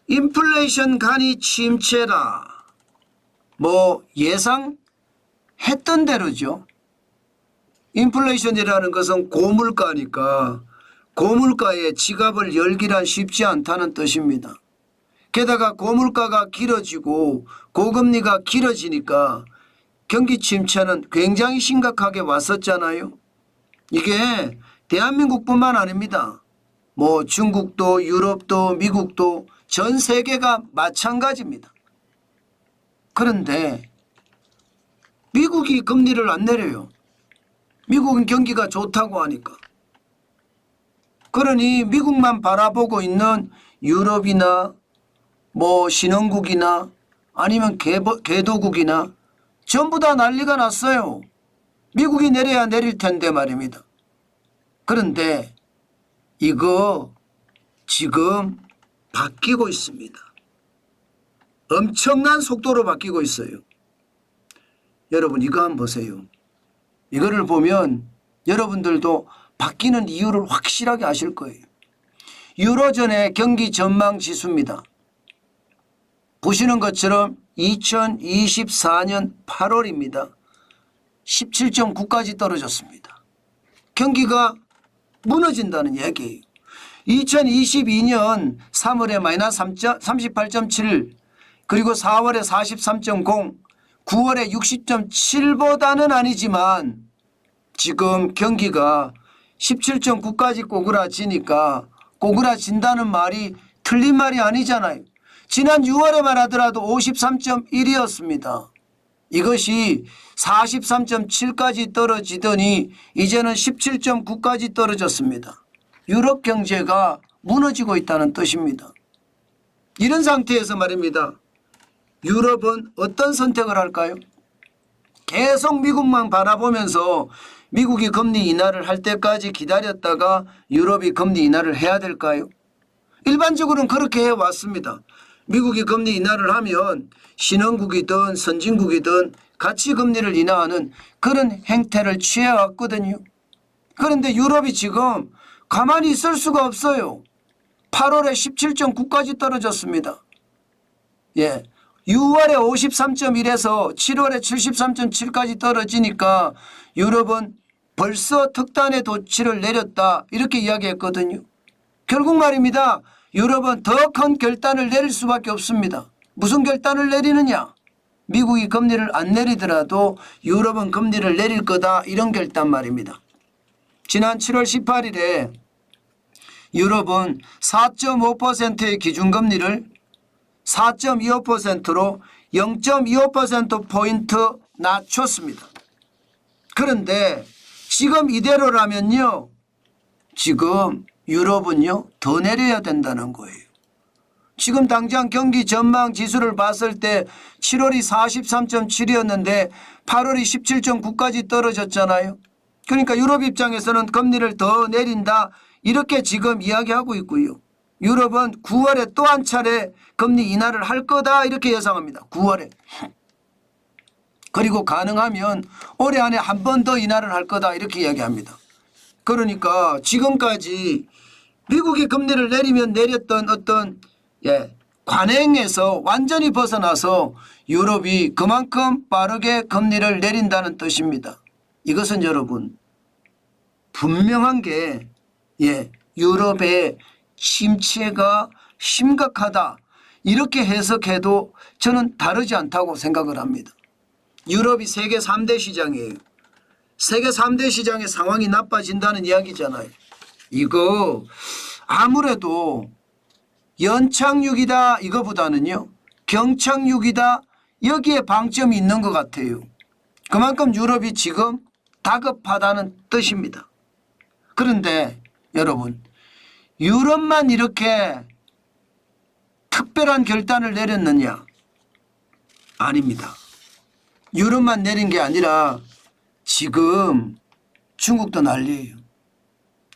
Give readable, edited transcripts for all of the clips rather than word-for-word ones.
인플레이션 간이 침체라. 예상했던 대로죠. 인플레이션이라는 것은 고물가니까 고물가에 지갑을 열기란 쉽지 않다는 뜻입니다. 게다가 고물가가 길어지고 고금리가 길어지니까 경기 침체는 굉장히 심각하게 왔었잖아요. 이게 대한민국뿐만 아닙니다. 중국도 유럽도 미국도 전 세계가 마찬가지입니다. 그런데 미국이 금리를 안 내려요. 미국은 경기가 좋다고 하니까. 그러니 미국만 바라보고 있는 유럽이나 신흥국이나 아니면 개도국이나 전부 다 난리가 났어요. 미국이 내려야 내릴 텐데 말입니다. 그런데 이거 지금 바뀌고 있습니다. 엄청난 속도로 바뀌고 있어요. 여러분 이거 한번 보세요. 이거를 보면 여러분들도 바뀌는 이유를 확실하게 아실 거예요. 유로존의 경기 전망 지수입니다. 보시는 것처럼 2024년 8월입니다. 17.9까지 떨어졌습니다. 경기가 무너진다는 얘기예요. 2022년 3월에 마이너스 38.7 그리고 4월에 43.0 9월에 60.7보다는 아니지만 지금 경기가 17.9까지 꼬그라지니까 꼬그라진다는 말이 틀린 말이 아니잖아요. 지난 6월에만 하더라도 53.1이었습니다. 이것이 43.7까지 떨어지더니 이제는 17.9까지 떨어졌습니다. 유럽 경제가 무너지고 있다는 뜻입니다. 이런 상태에서 말입니다. 유럽은 어떤 선택을 할까요? 계속 미국만 바라보면서 미국이 금리 인하를 할 때까지 기다렸다가 유럽이 금리 인하를 해야 될까요? 일반적으로는 그렇게 해왔습니다. 미국이 금리 인하를 하면 신흥국이든 선진국이든 같이 금리를 인하하는 그런 행태를 취해왔거든요. 그런데 유럽이 지금 가만히 있을 수가 없어요. 8월에 17.9까지 떨어졌습니다. 6월에 53.1에서 7월에 73.7까지 떨어지니까 유럽은 벌써 특단의 도치를 내렸다 이렇게 이야기했거든요. 결국 말입니다. 유럽은 더 큰 결단을 내릴 수밖에 없습니다. 무슨 결단을 내리느냐? 미국이 금리를 안 내리더라도 유럽은 금리를 내릴 거다 이런 결단 말입니다. 지난 7월 18일에 유럽은 4.5%의 기준금리를 4.25%로 0.25%포인트 낮췄습니다. 그런데 지금 이대로라면요. 지금 유럽은요. 더 내려야 된다는 거예요. 지금 당장 경기 전망 지수를 봤을 때 7월이 43.7이었는데 8월이 17.9까지 떨어졌잖아요. 그러니까 유럽 입장에서는 금리를 더 내린다 이렇게 지금 이야기하고 있고요. 유럽은 9월에 또 한 차례 금리 인하를 할 거다 이렇게 예상합니다. 9월에. 그리고 가능하면 올해 안에 한 번 더 인하를 할 거다 이렇게 이야기합니다. 그러니까 지금까지 미국이 금리를 내리면 내렸던 어떤 관행에서 완전히 벗어나서 유럽이 그만큼 빠르게 금리를 내린다는 뜻입니다. 이것은 여러분 분명한 게 유럽의 침체가 심각하다 이렇게 해석해도 저는 다르지 않다고 생각을 합니다. 유럽이 세계 3대 시장이에요. 세계 3대 시장의 상황이 나빠진다는 이야기잖아요. 이거 아무래도 연착륙이다 이거보다는요. 경착륙이다 여기에 방점이 있는 것 같아요. 그만큼 유럽이 지금 다급하다는 뜻입니다. 그런데 여러분 유럽만 이렇게 특별한 결단을 내렸느냐? 아닙니다. 유럽만 내린 게 아니라 지금 중국도 난리예요.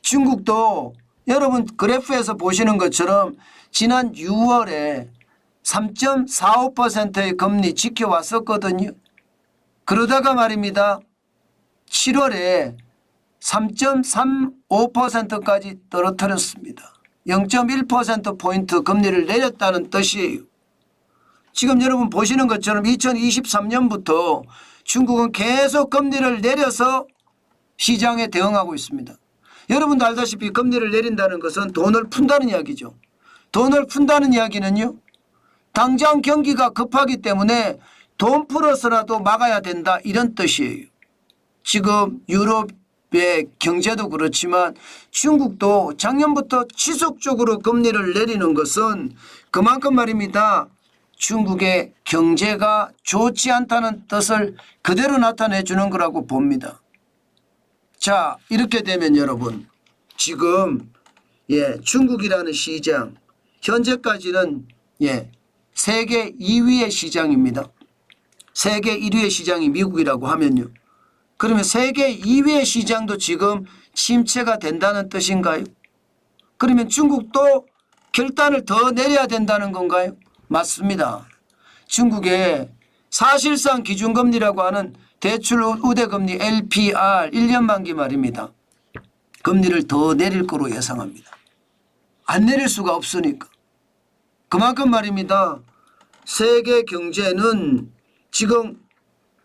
중국도 여러분 그래프에서 보시는 것처럼 지난 6월에 3.45%의 금리 지켜왔었거든요. 그러다가 말입니다. 7월에 3.35%까지 떨어뜨렸습니다. 0.1%포인트 금리를 내렸다는 뜻이에요. 지금 여러분 보시는 것처럼 2023년부터 중국은 계속 금리를 내려서 시장에 대응하고 있습니다. 여러분도 알다시피 금리를 내린다는 것은 돈을 푼다는 이야기죠. 돈을 푼다는 이야기는요, 당장 경기가 급하기 때문에 돈 풀어서라도 막아야 된다, 이런 뜻이에요. 지금 유럽의 경제도 그렇지만 중국도 작년부터 지속적으로 금리를 내리는 것은 그만큼 말입니다, 중국의 경제가 좋지 않다는 뜻을 그대로 나타내 주는 거라고 봅니다. 자, 이렇게 되면 여러분, 지금 중국이라는 시장 현재까지는 세계 2위의 시장입니다. 세계 1위의 시장이 미국이라고 하면요, 그러면 세계 2위의 시장도 지금 침체가 된다는 뜻인가요? 그러면 중국도 결단을 더 내려야 된다는 건가요? 맞습니다. 중국의 사실상 기준금리라고 하는 대출 우대금리 LPR 1년 만기 말입니다. 금리를 더 내릴 거로 예상합니다. 안 내릴 수가 없으니까. 그만큼 말입니다, 세계 경제는 지금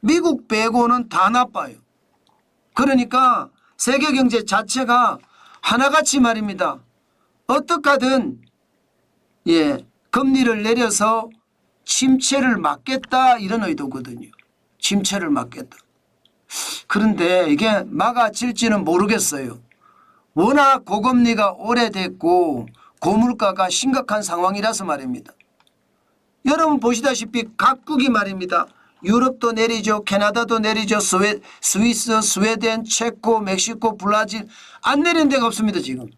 미국 빼고는 다 나빠요. 그러니까 세계 경제 자체가 하나같이 말입니다, 어떻게 하든 금리를 내려서 침체를 막겠다, 이런 의도거든요. 침체를 막겠다. 그런데 이게 막아질지는 모르겠어요. 워낙 고금리가 오래됐고 고물가가 심각한 상황이라서 말입니다. 여러분 보시다시피 각국이 말입니다, 유럽도 내리죠, 캐나다도 내리죠, 스위스, 스웨덴, 체코, 멕시코, 브라질, 안 내린 데가 없습니다. 지금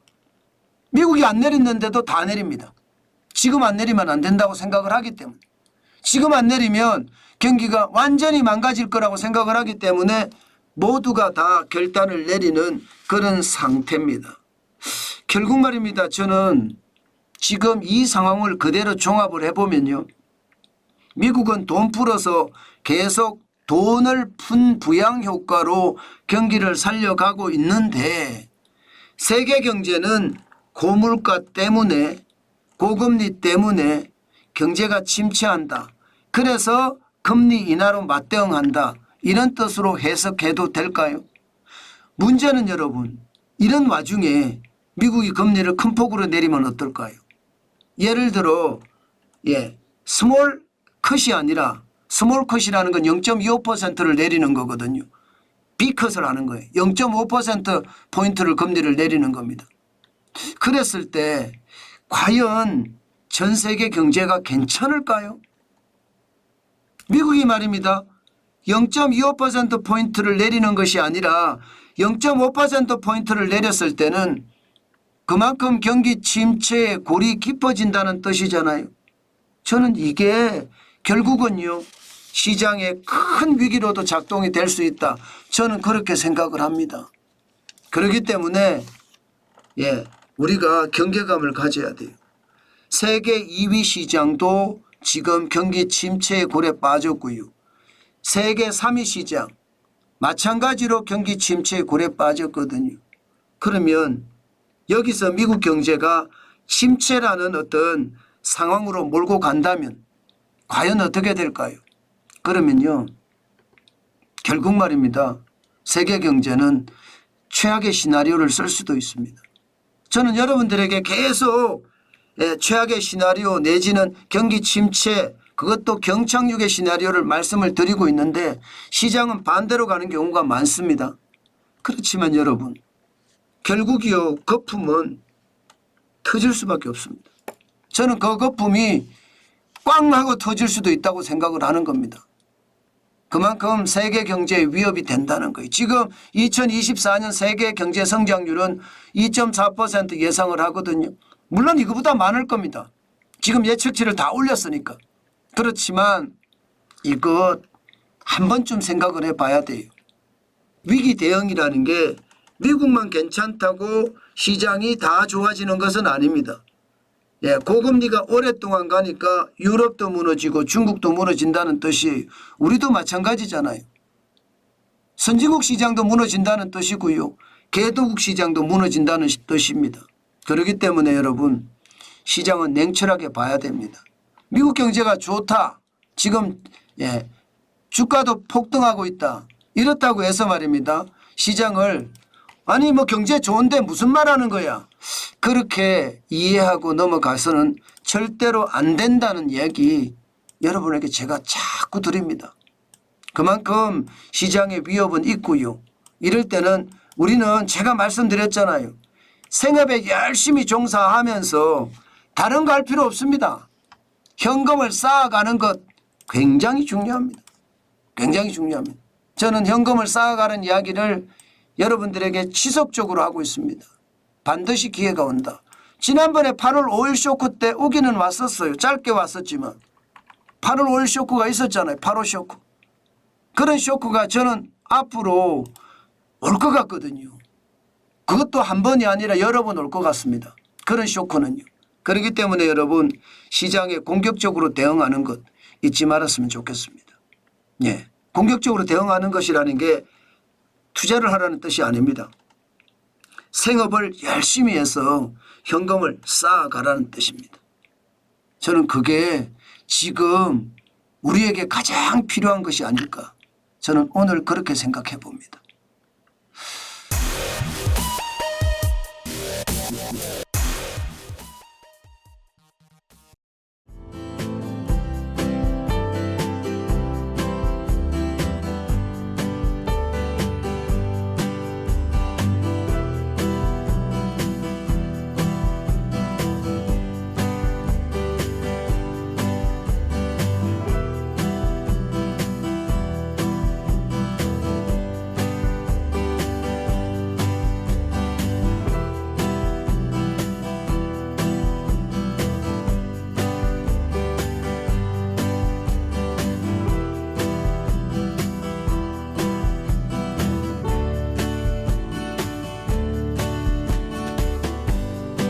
미국이 안 내렸는데도 다 내립니다. 지금 안 내리면 안 된다고 생각을 하기 때문에, 지금 안 내리면 경기가 완전히 망가질 거라고 생각을 하기 때문에 모두가 다 결단을 내리는 그런 상태입니다. 결국 말입니다, 저는 지금 이 상황을 그대로 종합을 해보면요, 미국은 돈 풀어서 계속 돈을 푼 부양 효과로 경기를 살려가고 있는데, 세계 경제는 고물가 때문에, 고금리 때문에 경제가 침체한다, 그래서 금리 인하로 맞대응한다, 이런 뜻으로 해석해도 될까요? 문제는 여러분, 이런 와중에 미국이 금리를 큰 폭으로 내리면 어떨까요? 예를 들어 스몰 컷이 아니라, 스몰 컷이라는 건 0.25%를 내리는 거거든요. 빅컷을 하는 거예요. 0.5%포인트를 금리를 내리는 겁니다. 그랬을 때 과연 전 세계 경제가 괜찮을까요? 미국이 말입니다, 0.25%포인트를 내리는 것이 아니라 0.5%포인트를 내렸을 때는 그만큼 경기 침체의 골이 깊어진다는 뜻이잖아요. 저는 이게 결국은요, 시장의 큰 위기로도 작동이 될 수 있다, 저는 그렇게 생각을 합니다. 그렇기 때문에 우리가 경계감을 가져야 돼요. 세계 2위 시장도 지금 경기 침체의 골에 빠졌고요, 세계 3위 시장 마찬가지로 경기 침체의 골에 빠졌거든요. 그러면 여기서 미국 경제가 침체라는 어떤 상황으로 몰고 간다면 과연 어떻게 될까요? 그러면요, 결국 말입니다, 세계 경제는 최악의 시나리오를 쓸 수도 있습니다. 저는 여러분들에게 계속 최악의 시나리오 내지는 경기 침체, 그것도 경착륙의 시나리오를 말씀을 드리고 있는데 시장은 반대로 가는 경우가 많습니다. 그렇지만 여러분, 결국이요, 거품은 터질 수밖에 없습니다. 저는 그 거품이 꽝 하고 터질 수도 있다고 생각을 하는 겁니다. 그만큼 세계 경제에 위협이 된다는 거예요. 지금 2024년 세계 경제 성장률은 2.4% 예상을 하거든요. 물론 이거보다 많을 겁니다. 지금 예측치를 다 올렸으니까. 그렇지만 이것 한 번쯤 생각을 해봐야 돼요. 위기 대응이라는 게 미국만 괜찮다고 시장이 다 좋아지는 것은 아닙니다. 고금리가 오랫동안 가니까 유럽도 무너지고 중국도 무너진다는 뜻이에요. 우리도 마찬가지잖아요. 선진국 시장도 무너진다는 뜻이고요, 개도국 시장도 무너진다는 뜻입니다. 그렇기 때문에 여러분 시장은 냉철하게 봐야 됩니다. 미국 경제가 좋다. 지금 주가도 폭등하고 있다. 이렇다고 해서 말입니다. 시장을 아니 뭐 경제 좋은데 무슨 말하는 거야. 그렇게 이해하고 넘어가서는 절대로 안 된다는 얘기 여러분에게 제가 자꾸 드립니다. 그만큼 시장의 위협은 있고요. 이럴 때는 우리는 제가 말씀드렸잖아요. 생업에 열심히 종사하면서 다른 거 할 필요 없습니다. 현금을 쌓아가는 것 굉장히 중요합니다. 굉장히 중요합니다. 저는 현금을 쌓아가는 이야기를 여러분들에게 지속적으로 하고 있습니다. 반드시 기회가 온다. 지난번에 8월 5일 쇼크 때 오기는 왔었어요. 짧게 왔었지만 8월 5일 쇼크가 있었잖아요. 8호 쇼크. 그런 쇼크가 저는 앞으로 올 것 같거든요. 그것도 한 번이 아니라 여러 번 올 것 같습니다. 그런 쇼크는요. 그렇기 때문에 여러분 시장에 공격적으로 대응하는 것 잊지 말았으면 좋겠습니다. 예, 공격적으로 대응하는 것이라는 게 투자를 하라는 뜻이 아닙니다. 생업을 열심히 해서 현금을 쌓아가라는 뜻입니다. 저는 그게 지금 우리에게 가장 필요한 것이 아닐까. 저는 오늘 그렇게 생각해 봅니다.